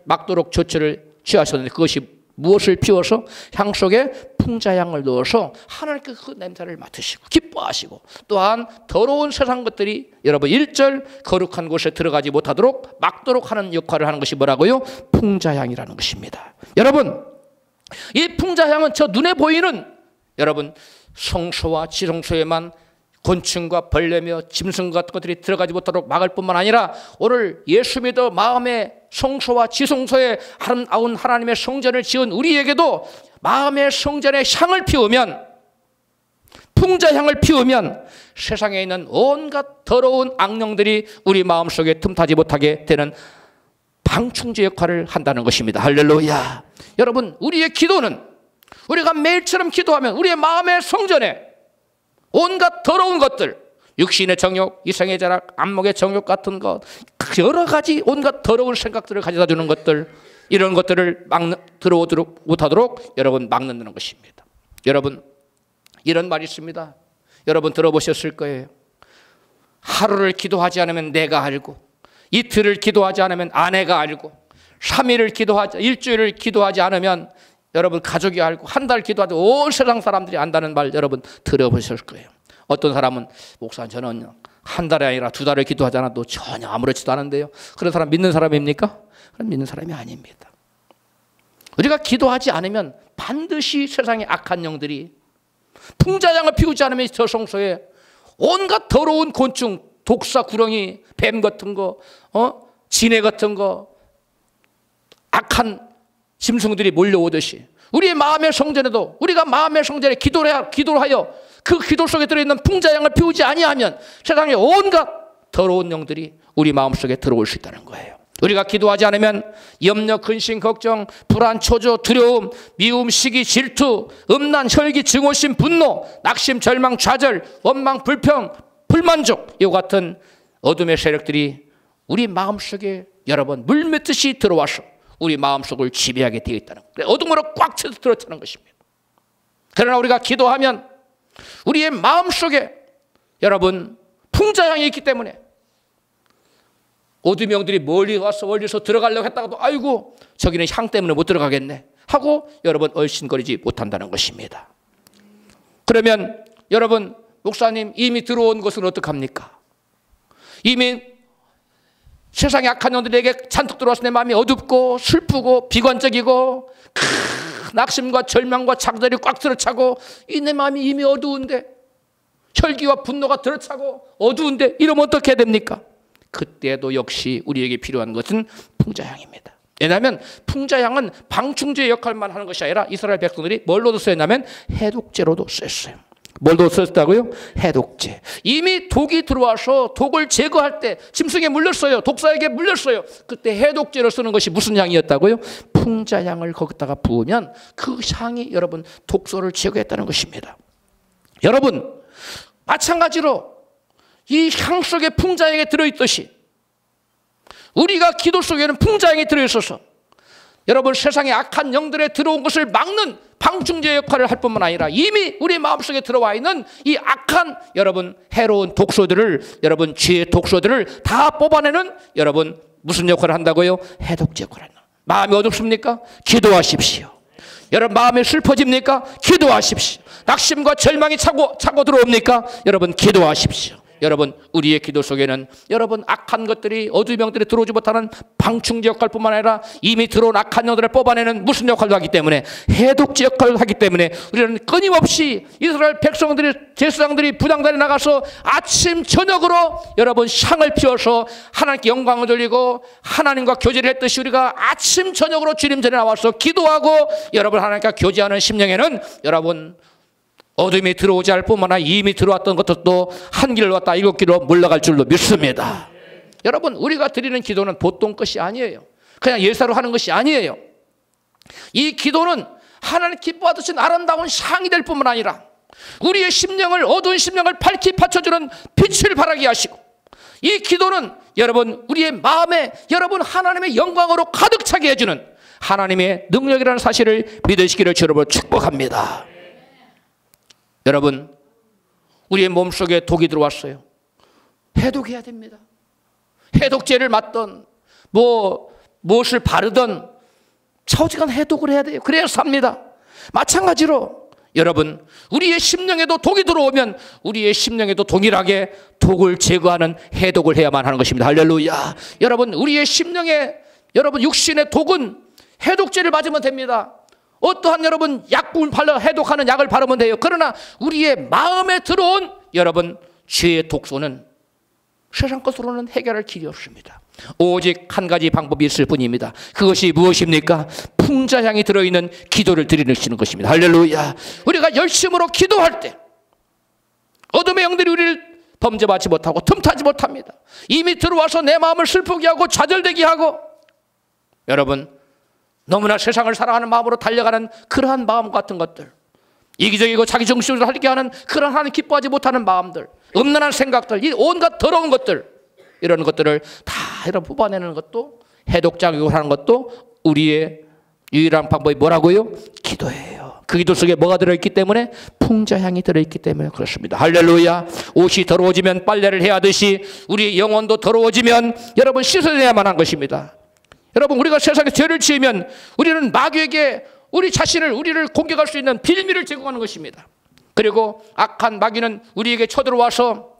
막도록 조치를 취하셨는데 그것이 무엇을 피워서 향 속에 풍자향을 넣어서 하나님께 그 냄새를 맡으시고 기뻐하시고 또한 더러운 세상 것들이 여러분 일절 거룩한 곳에 들어가지 못하도록 막도록 하는 역할을 하는 것이 뭐라고요? 풍자향이라는 것입니다. 여러분 이 풍자향은 저 눈에 보이는 여러분 성소와 지성소에만 곤충과 벌레며 짐승 같은 것들이 들어가지 못하도록 막을 뿐만 아니라 오늘 예수 믿어 마음의 성소와 지성소에 아름다운 하나님의 성전을 지은 우리에게도 마음의 성전에 향을 피우면 풍자향을 피우면 세상에 있는 온갖 더러운 악령들이 우리 마음속에 틈타지 못하게 되는 방충제 역할을 한다는 것입니다. 할렐루야. 여러분, 우리의 기도는 우리가 매일처럼 기도하면 우리의 마음의 성전에 온갖 더러운 것들, 육신의 정욕, 이성의 자락, 안목의 정욕 같은 것, 여러 가지 온갖 더러운 생각들을 가져다 주는 것들, 이런 것들을 들어오도록 못하도록 여러분 막는다는 것입니다. 여러분, 이런 말이 있습니다. 여러분 들어보셨을 거예요. 하루를 기도하지 않으면 내가 알고, 이틀을 기도하지 않으면 아내가 알고, 3일을 일주일을 기도하지 않으면 여러분 가족이 알고, 한 달 기도하지 온 세상 사람들이 안다는 말 여러분 들어보셨을 거예요. 어떤 사람은 목사님 저는 한 달이 아니라 2달을 기도하지 않아도 전혀 아무렇지도 않은데요. 그런 사람 믿는 사람입니까? 그럼 믿는 사람이 아닙니다. 우리가 기도하지 않으면 반드시 세상의 악한 영들이 풍자향을 피우지 않으면 저 성소에 온갖 더러운 곤충, 독사, 구렁이, 뱀 같은 거, 지네 같은 거, 악한 짐승들이 몰려오듯이 우리의 마음의 성전에도 우리가 마음의 성전에 기도를 하여 그 기도 속에 들어있는 풍자향을 피우지 아니하면 세상에 온갖 더러운 영들이 우리 마음속에 들어올 수 있다는 거예요. 우리가 기도하지 않으면 염려, 근심, 걱정, 불안, 초조, 두려움, 미움, 시기, 질투, 음란, 혈기, 증오심, 분노, 낙심, 절망, 좌절, 원망, 불평, 불만족, 이와 같은 어둠의 세력들이 우리 마음속에 여러분 물밀듯이 들어와서 우리 마음속을 지배하게 되어 있다는 거예요. 어둠으로 꽉 채서 들어차는 것입니다. 그러나 우리가 기도하면 우리의 마음속에 여러분 풍자향이 있기 때문에 어둠의 영들이 멀리서 들어가려고 했다가도 아이고 저기는 향 때문에 못 들어가겠네 하고 여러분 얼씬거리지 못한다는 것입니다. 그러면 여러분 목사님 이미 들어온 것은 어떡합니까? 이미 세상의 악한 영들에게 잔뜩 들어와서 내 마음이 어둡고 슬프고 비관적이고 낙심과 절망과 자기들이 꽉 들어차고 내 마음이 이미 어두운데 혈기와 분노가 들어차고 어두운데 이러면 어떻게 됩니까? 그때도 역시 우리에게 필요한 것은 풍자향입니다. 왜냐하면 풍자향은 방충제 역할만 하는 것이 아니라 이스라엘 백성들이 뭘로도 쓰였냐면 해독제로도 쓰였어요. 뭘로 썼다고요? 해독제. 이미 독이 들어와서 독을 제거할 때 짐승에 물렸어요. 독사에게 물렸어요. 그때 해독제로 쓰는 것이 무슨 향이었다고요? 풍자향을 거기다가 부으면 그 향이 여러분 독소를 제거했다는 것입니다. 여러분 마찬가지로 이 향 속에 풍자향이 들어있듯이 우리가 기도 속에는 풍자향이 들어있어서 여러분 세상의 악한 영들에 들어온 것을 막는 방충제 역할을 할 뿐만 아니라 이미 우리 마음속에 들어와 있는 이 악한 여러분 해로운 독소들을 여러분 죄의 독소들을 다 뽑아내는 여러분 무슨 역할을 한다고요? 해독제 역할을 한다. 마음이 어둡습니까? 기도하십시오. 여러분 마음이 슬퍼집니까? 기도하십시오. 낙심과 절망이 차고 들어옵니까? 여러분 기도하십시오. 여러분 우리의 기도 속에는 여러분 악한 것들이 어두운 영들이 들어오지 못하는 방충제 역할뿐만 아니라 이미 들어온 악한 영들을 뽑아내는 무슨 역할도 하기 때문에 해독제 역할을 하기 때문에 우리는 끊임없이 이스라엘 백성들이 제사장들이 분향단에 나가서 아침 저녁으로 여러분 향을 피워서 하나님께 영광을 돌리고 하나님과 교제를 했듯이 우리가 아침 저녁으로 주님 전에 나와서 기도하고 여러분 하나님과 교제하는 심령에는 여러분 어둠이 들어오지 않을 뿐만 아니라 이미 들어왔던 것들도 한 길로 왔다 7길로 물러갈 줄로 믿습니다. 여러분 우리가 드리는 기도는 보통 것이 아니에요. 그냥 예사로 하는 것이 아니에요. 이 기도는 하나님 기뻐하듯이 아름다운 향이 될 뿐만 아니라 우리의 심령을 어두운 심령을 밝히 받쳐주는 빛을 발하게 하시고 이 기도는 여러분 우리의 마음에 여러분 하나님의 영광으로 가득 차게 해주는 하나님의 능력이라는 사실을 믿으시기를 여러분 축복합니다. 여러분 우리의 몸속에 독이 들어왔어요. 해독해야 됩니다. 해독제를 맞던 무엇을 바르던 처지간 해독을 해야 돼요. 그래야 삽니다. 마찬가지로 여러분 우리의 심령에도 독이 들어오면 우리의 심령에도 동일하게 독을 제거하는 해독을 해야만 하는 것입니다. 할렐루야. 여러분 우리의 심령에 여러분 육신의 독은 해독제를 맞으면 됩니다. 어떠한 여러분 약품을 발라 해독하는 약을 바르면 돼요. 그러나 우리의 마음에 들어온 여러분 죄의 독소는 세상 것으로는 해결할 길이 없습니다. 오직 한 가지 방법이 있을 뿐입니다. 그것이 무엇입니까? 풍자향이 들어있는 기도를 드리는 것입니다. 할렐루야. 우리가 열심으로 기도할 때 어둠의 영들이 우리를 범죄받지 못하고 틈타지 못합니다. 이미 들어와서 내 마음을 슬프게 하고 좌절되게 하고, 여러분 너무나 세상을 사랑하는 마음으로 달려가는 그러한 마음 같은 것들, 이기적이고 자기 중심으로 살게 하는 그런 하나님 기뻐하지 못하는 마음들, 음란한 생각들, 이 온갖 더러운 것들, 이런 것들을 다 이런 뽑아내는 것도, 해독작용을 하는 것도 우리의 유일한 방법이 뭐라고요? 기도예요. 그 기도 속에 뭐가 들어있기 때문에? 풍자향이 들어있기 때문에 그렇습니다. 할렐루야. 옷이 더러워지면 빨래를 해야 하듯이 우리의 영혼도 더러워지면 여러분 씻어내야만 한 것입니다. 여러분 우리가 세상에 죄를 지으면 우리는 마귀에게 우리 자신을, 우리를 공격할 수 있는 빌미를 제공하는 것입니다. 그리고 악한 마귀는 우리에게 쳐들어와서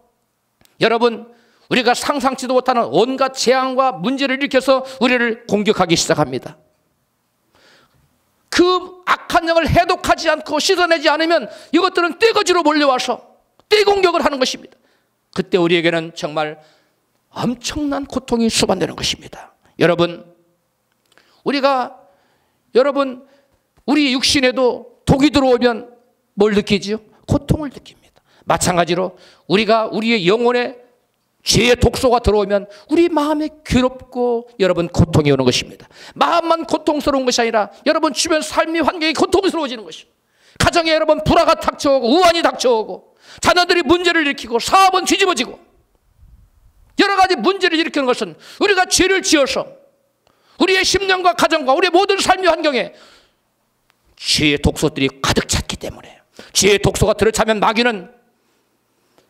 여러분 우리가 상상치도 못하는 온갖 재앙과 문제를 일으켜서 우리를 공격하기 시작합니다. 그 악한 영을 해독하지 않고 씻어내지 않으면 이것들은 떼거지로 몰려와서 떼공격을 하는 것입니다. 그때 우리에게는 정말 엄청난 고통이 수반되는 것입니다. 여러분 우리 육신에도 독이 들어오면 뭘 느끼지요? 고통을 느낍니다. 마찬가지로 우리의 영혼에 죄의 독소가 들어오면 우리 마음에 괴롭고 여러분 고통이 오는 것입니다. 마음만 고통스러운 것이 아니라 여러분 주변 삶의 환경이 고통스러워지는 것입니다. 가정에 여러분 불화가 닥쳐오고 우환이 닥쳐오고 자녀들이 문제를 일으키고 사업은 뒤집어지고 여러 가지 문제를 일으키는 것은 우리가 죄를 지어서 우리의 심령과 가정과 우리의 모든 삶의 환경에 죄의 독소들이 가득 찼기 때문에, 죄의 독소가 들어차면 마귀는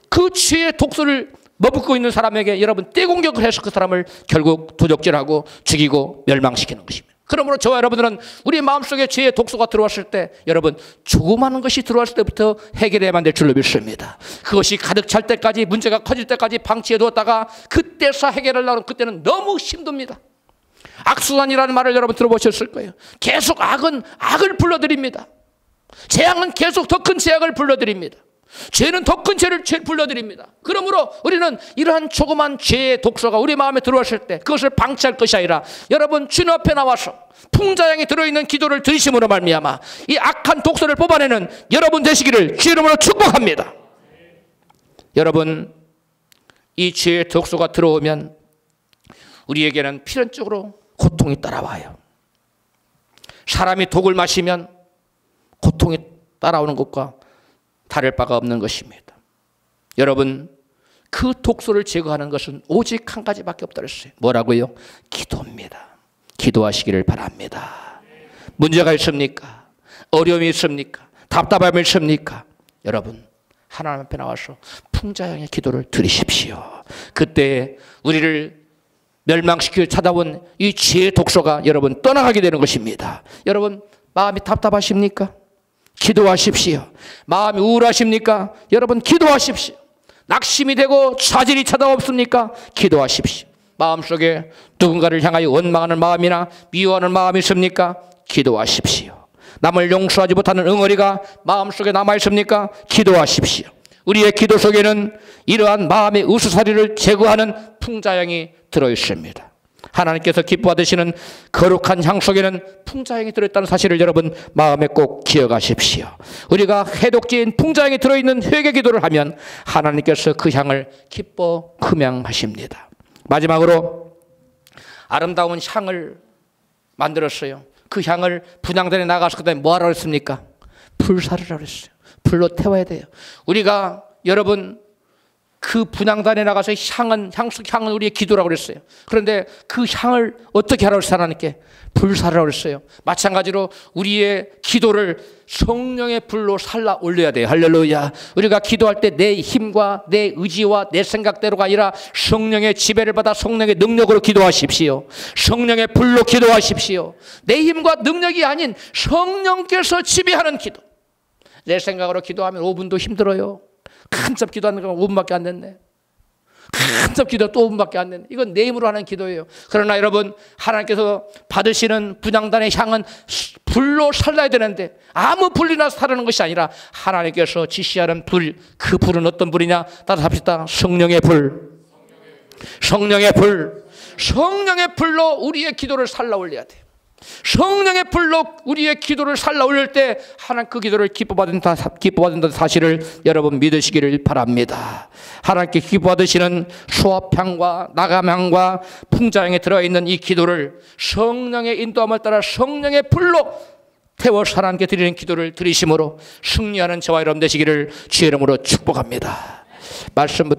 그 죄의 독소를 머금고 있는 사람에게 여러분 떼공격을 해서 그 사람을 결국 도적질하고 죽이고 멸망시키는 것입니다. 그러므로 저와 여러분들은 우리 마음속에 죄의 독소가 들어왔을 때 여러분 조그마한 것이 들어왔을 때부터 해결해야만 될 줄로 믿습니다. 그것이 가득 찰 때까지, 문제가 커질 때까지 방치해 두었다가 그때서 해결하려면 그때는 너무 힘듭니다. 악순환이라는 말을 여러분 들어보셨을 거예요. 계속 악은 악을 불러들입니다. 재앙은 계속 더 큰 재앙을 불러들입니다. 죄는 더 큰 죄를 불러들입니다. 그러므로 우리는 이러한 조그만 죄의 독소가 우리 마음에 들어왔을 때 그것을 방치할 것이 아니라 여러분 주님 앞에 나와서 풍자향이 들어있는 기도를 드리심으로 말미암아 이 악한 독소를 뽑아내는 여러분 되시기를 주 이름으로 축복합니다. 여러분 이 죄의 독소가 들어오면 우리에게는 필연적으로 고통이 따라와요. 사람이 독을 마시면 고통이 따라오는 것과 다를 바가 없는 것입니다. 여러분 그 독소를 제거하는 것은 오직 한 가지밖에 없다 그랬어요. 뭐라고요? 기도입니다. 기도하시기를 바랍니다. 문제가 있습니까? 어려움이 있습니까? 답답함이 있습니까? 여러분 하나님 앞에 나와서 풍자향의 기도를 드리십시오. 그때 우리를 멸망시키려 찾아온 이 죄의 독소가 여러분 떠나가게 되는 것입니다. 여러분 마음이 답답하십니까? 기도하십시오. 마음이 우울하십니까? 여러분 기도하십시오. 낙심이 되고 좌절이 찾아옵습니까? 기도하십시오. 마음속에 누군가를 향하여 원망하는 마음이나 미워하는 마음이 있습니까? 기도하십시오. 남을 용서하지 못하는 응어리가 마음속에 남아있습니까? 기도하십시오. 우리의 기도 속에는 이러한 마음의 으스사리를 제거하는 풍자향이 들어있습니다. 하나님께서 기뻐하시는 거룩한 향 속에는 풍자향이 들어있다는 사실을 여러분 마음에 꼭 기억하십시오. 우리가 해독제인 풍자향이 들어있는 회개 기도를 하면 하나님께서 그 향을 기뻐 금양하십니다. 마지막으로 아름다운 향을 만들었어요. 그 향을 분향단에 나가서 그다음에 뭐하라고 했습니까? 불사르라고 했어요. 불로 태워야 돼요. 우리가 여러분 그 분향단에 나가서 향은 우리의 기도라고 그랬어요. 그런데 그 향을 어떻게 하라고 했어요? 하나님께 불사르라고 그랬어요. 마찬가지로 우리의 기도를 성령의 불로 살라 올려야 돼요. 할렐루야. 우리가 기도할 때 내 힘과 내 의지와 내 생각대로가 아니라 성령의 지배를 받아 성령의 능력으로 기도하십시오. 성령의 불로 기도하십시오. 내 힘과 능력이 아닌 성령께서 지배하는 기도. 내 생각으로 기도하면 5분도 힘들어요. 한참 기도하는 건 5분밖에 안 됐네. 한참 기도 또 5분밖에 안 됐네. 이건 내 힘으로 하는 기도예요. 그러나 여러분 하나님께서 받으시는 분향단의 향은 불로 살라야 되는데 아무 불이나 사르는 것이 아니라 하나님께서 지시하는 불, 그 불은 어떤 불이냐? 따라서 합시다. 성령의 불. 성령의 불. 성령의 불로 우리의 기도를 살라 올려야 돼요. 성령의 불로 우리의 기도를 살라 올릴 때 하나님 그 기도를 기뻐받는다는 사실을 여러분 믿으시기를 바랍니다. 하나님께 기뻐받으시는 수화평과 나감향과 풍자향에 들어있는 이 기도를 성령의 인도함을 따라 성령의 불로 태워서 하나님께 드리는 기도를 드리심으로 승리하는 저와 여러분 되시기를 주의 이름으로 축복합니다. 말씀부터